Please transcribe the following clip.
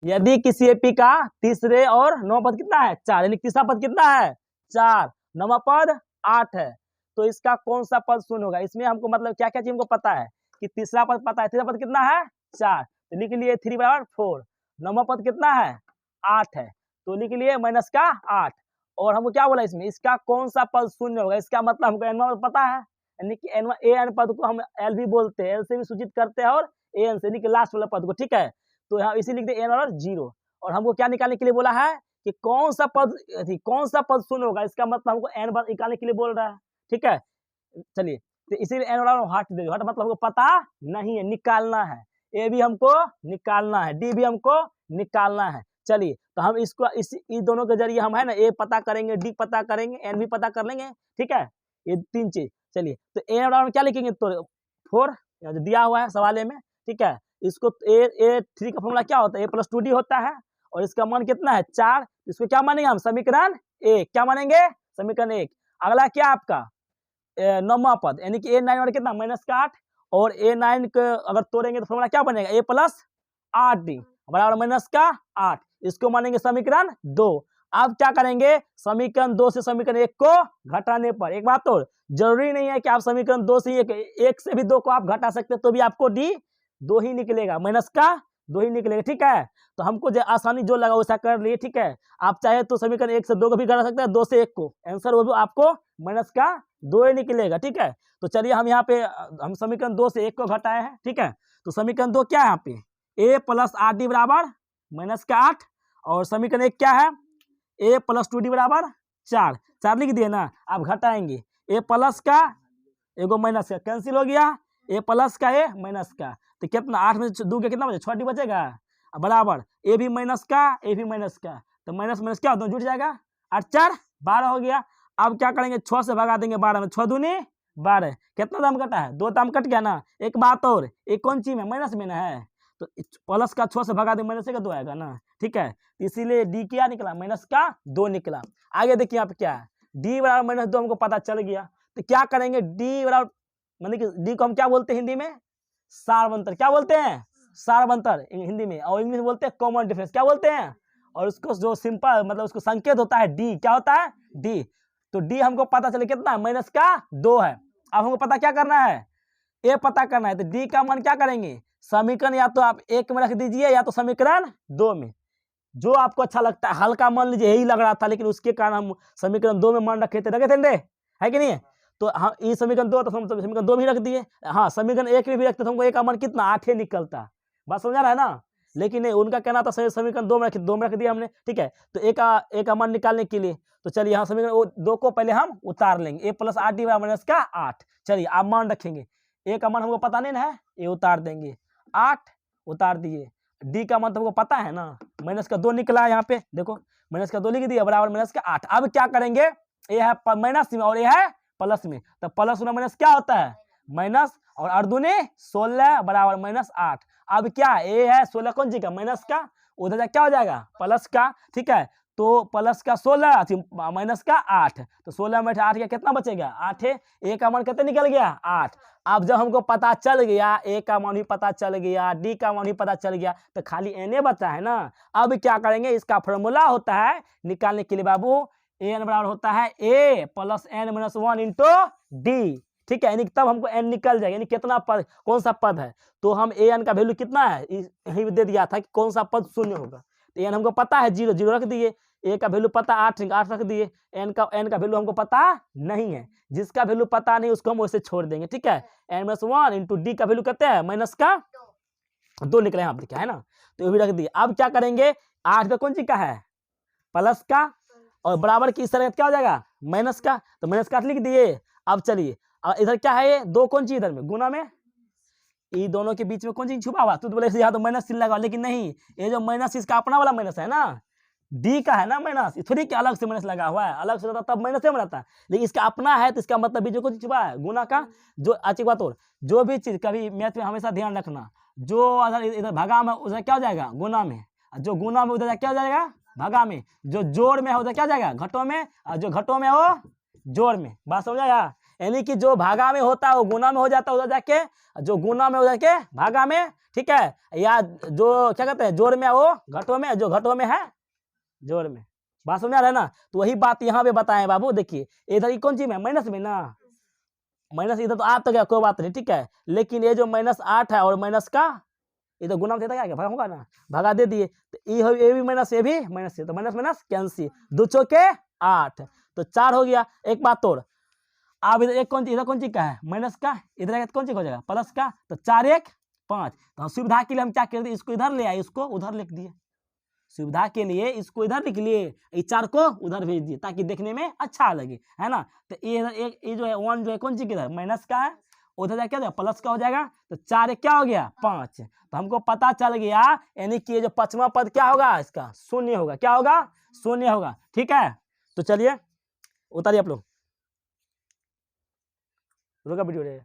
यदि किसी एपी का तीसरे और नौवां पद कितना है 4, यानी तीसरा पद कितना है 4, नौवां पद 8 है, तो इसका कौन सा पद शून्य होगा। इसमें हमको मतलब क्या क्या चीज हमको पता है कि तीसरा पद पता है, तीसरा पद कितना है 4, तो लिख लिए 3 बराबर 4, नौवां पद कितना है 8 है, तो लिख लिए माइनस का 8। और हमको क्या बोला इसमें, इसका कौन सा पद शून्य होगा, इसका मतलब हमको एन पता है, यानी कि एन पद को हम एल भी बोलते हैं, एल से भी सूचित करते हैं और एन से, यानी कि लास्ट वाला पद को, ठीक है। तो यहाँ इसी लिख दे एन और 0। और हमको क्या निकालने के लिए बोला है कि कौन सा पद शून्य होगा, इसका मतलब हमको एन निकालने के लिए बोल रहा है, ठीक है। चलिए, तो इसीलिए एन और हट दे दो, हट मतलब हमको पता नहीं है, निकालना है। ए भी हमको निकालना है, डी भी हमको निकालना है। चलिए, तो हम इसको इस दोनों के जरिए हम है ना ए पता करेंगे, डी पता करेंगे, एन भी पता कर लेंगे, ठीक है। ये 3 चीज। चलिए, तो एन और क्या लिखेंगे, तो 4 दिया हुआ है सवाल में, ठीक है। इसको A3 का फॉर्मूला क्या होता है, A+2D होता है, और इसका मान कितना है 4, इसको क्या मानेंगे हम समीकरण 1, क्या मानेंगे समीकरण 1। अगला क्या आपका नौवां पद, यानी कि A9 और कितना माइनस का 8, और A9 को अगर तोड़ेंगे तो फॉर्मूला क्या बनेगा A+8D बराबर माइनस का 8, इसको मानेंगे समीकरण 2। अब क्या करेंगे, समीकरण 2 से समीकरण 1 को घटाने पर, एक बात और जरूरी नहीं है कि आप समीकरण 2 से 1 से भी 2 को आप घटा सकते हैं, तो भी आपको डी 2 ही निकलेगा, माइनस का 2 ही निकलेगा, ठीक है। तो हमको जो आसानी जो लगा वैसा कर लिए, ठीक है। आप चाहे तो समीकरण 1 से 2 को भी घटा सकते हैं, 2 से 1 को, आंसर वो भी आपको माइनस का 2 ही निकलेगा, ठीक है। तो चलिए हम यहाँ पे हम समीकरण 2 से 1 को घटाए हैं, ठीक है। तो समीकरण 2 क्या है यहाँ पे A+8D बराबर माइनस का 8, और समीकरण 1 क्या है A+2D बराबर 4 लिख दिए ना। आप घटाएंगे ए प्लस का एगो माइनस का कैंसिल हो गया, ए प्लस का ए माइनस का, तो कितना 8 में 2 के कितना बचे 6 बचेगा, बराबर ए भी माइनस का ए भी माइनस का, तो माइनस माइनस क्या होता जुड़ जाएगा, 8 4 12 हो गया। अब क्या करेंगे 6 से भगा देंगे 12 में, 6 दूनी 12, कितना दाम कटा है 2 दाम कट गया ना। एक बात और, एक कौन चीज में माइनस में ना है, तो प्लस का 6 से भगा देंगे माइनस का 2 आएगा ना, ठीक है। इसीलिए डी क्या निकला माइनस का 2 निकला। आगे देखिए यहाँ पे क्या है, डी बराबर माइनस 2 हमको पता चल गया, तो क्या करेंगे डी बराबर, मतलब कि डी को हम क्या बोलते हैं हिंदी में सारवंतर, क्या बोलते हैं सारवंतर हिंदी में, और इंग्लिश में बोलते हैं कॉमन डिफरेंस, क्या बोलते हैं। और उसको जो सिंपल मतलब उसको संकेत होता है डी, क्या होता है डी। तो डी हमको पता चले कितना माइनस का 2 है। अब हमको पता क्या करना है ए पता करना है, तो डी का मान क्या करेंगे समीकरण या तो आप 1 में रख दीजिए या तो समीकरण 2 में, जो आपको अच्छा लगता है। हल्का मान लीजिए यही लग रहा था, लेकिन उसके कारण हम समीकरण 2 में मान रखे थे, रखे थे है कि नहीं। तो हम ये समीकरण 2 तो हम समीकरण 2 भी रख दिए, हाँ समीकरण 1 में भी रखते तो हमको 1 का मान कितना 8 ही निकलता, बात समझा रहा है ना। लेकिन नहीं, उनका कहना था समीकरण 2 में रख दिया हमने, ठीक है। तो एक का मान निकालने के लिए, तो चलिए यहाँ समीकरण 2 को पहले हम उतार लेंगे, A+8D माइनस का 8। चलिए आप मान रखेंगे, ए का मान हमको पता नहीं ना है, ये उतार देंगे 8 उतार दिए, डी का मान तो हमको पता है ना माइनस का 2 निकला है, यहाँ पे देखो माइनस का 2 लिख दिया बराबर माइनस का 8। अब क्या करेंगे ये है माइनस में और ये है प्लस में, तो प्लस में माइनस क्या होता है माइनस, और 8 दूनी 16 बराबर माइनस 8। अब क्या ए है 16 कौन चीज का माइनस का, उधर क्या हो जाएगा प्लस का, ठीक है। तो प्लस का 16 माइनस का 8, तो 16 में 8 का कितना बचेगा 8 है, ए का मान कितना निकल गया 8। अब जब हमको पता चल गया ए का मान भी पता चल गया, डी का मान भी पता चल गया, तो खाली एन बचा है ना। अब क्या करेंगे, इसका फॉर्मूला होता है निकालने के लिए बाबू, एन बराबर होता है a plus n minus 1 into d, ठीक है। यानी तब हमको एन निकल जाएगा, यानी कितना पद कौन सा पद है, तो हम ए एन का वैल्यू कितना है यही दे दिया था कि कौन सा पद शून्य होगा, तो एन हमको पता है 0 0 रख दिए, ए का वैल्यू पता 8 रख दिए, एन का वैल्यू हमको पता नहीं है, जिसका वैल्यू पता नहीं उसको हम वैसे छोड़ देंगे, ठीक है। एन माइनस 1 इंटू डी का वैल्यू कहते हैं माइनस का 2 निकले यहाँ पर क्या है ना, तो ये भी रख दिए। अब क्या करेंगे 8 पे कौन सी का है प्लस का, और बराबर की इस तरह क्या हो जाएगा माइनस का, तो माइनस का लिख दिए। अब चलिए इधर क्या है ये 2 कौन सी इधर में गुना में, ये दोनों के बीच में कौन चीज छुपा हुआ, तो बोले यहाँ तो माइनस चिन्ह लगा, लेकिन नहीं, ये जो माइनस इसका अपना वाला माइनस है ना, डी का है ना माइनस, थोड़ी के अलग से माइनस लगा हुआ है, अलग से रहता तब माइनस में रहता है, लेकिन इसका अपना है, तो इसका मतलब बीच में छुपा है गुना का। जो अच्छी बात और जो भी चीज कभी मैथ में हमेशा ध्यान रखना, जो अगर इधर भागा में उधर क्या हो जाएगा गुना में, जो गुना में उधर क्या हो जाएगा भागा में, जो जोड़ में है उधर क्या हो जाएगा घटों में, और जो घटों में हो जोड़ में, बात समझ आया। यानी कि जो भागा में होता है वो गुना में हो जाता है उधर जाके, जो गुना में हो जाके भागा में, ठीक है, या जो क्या कहते हैं जोड़ में वो घटों में, जो घटों में है जोड़ में। बात समझ आ रहा है ना। तो वही बात यहाँ पे बताए बाबू, देखिए इधर कौन चीज में माइनस में ना, माइनस इधर तो आ तो गया कोई बात नहीं, ठीक है, लेकिन ये जो -8 है और माइनस का ये तो गुना में देता क्या भागा होगा ना, भागा दे दिए, तो ये भी माइनस, ये भी माइनस, तो माइनस माइनस कैंसिल, 2 चौके 8, तो 4 हो गया। एक बात और, अब इधर इधर कौन चीज का है माइनस का, इधर कौन चीज हो जाएगा प्लस का, तो 4 1 5। तो सुविधा के लिए हम क्या कर दिए, इसको इधर ले आए, इसको उधर लिख दिए, सुविधा के लिए इसको इधर लिख लिए, ये 4 को उधर भेज दिए ताकि देखने में अच्छा लगे, है ना। तो ये जो है 1 जो है कौन चीज इधर माइनस का है, उधर जाके क्या प्लस का हो जाएगा, तो 4 क्या हो गया 5। तो हमको पता चल गया, यानी कि ये जो 5वां पद क्या होगा, इसका शून्य होगा, क्या होगा शून्य होगा, ठीक है। तो चलिए उतारिए आप लोग, रुका वीडियो।